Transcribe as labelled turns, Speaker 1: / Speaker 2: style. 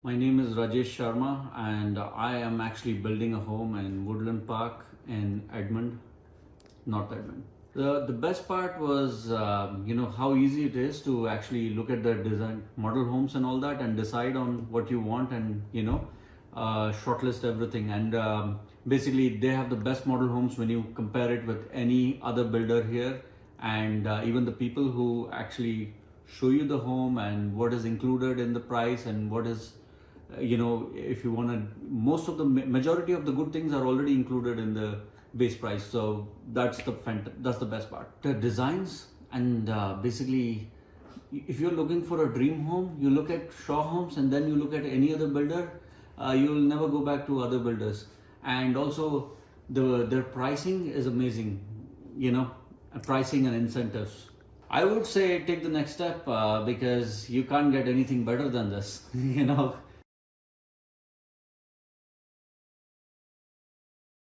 Speaker 1: My name is Rajesh Sharma, and I am actually building a home in Woodland Park in Edmond, North Edmond. The best part was, how easy it is to actually look at the design model homes and all that and decide on what you want and, shortlist everything. And basically, they have the best model homes when you compare it with any other builder here. And even the people who actually show you the home and what is included in the price and what is if you want to, most of the majority of the good things are already included in the base price. So that's the best part, the designs. And basically, if you're looking for a dream home, you look at Shaw Homes and then you look at any other builder. You'll never go back to other builders. And also their pricing is amazing, pricing and incentives. I would say take the next step because you can't get anything better than this.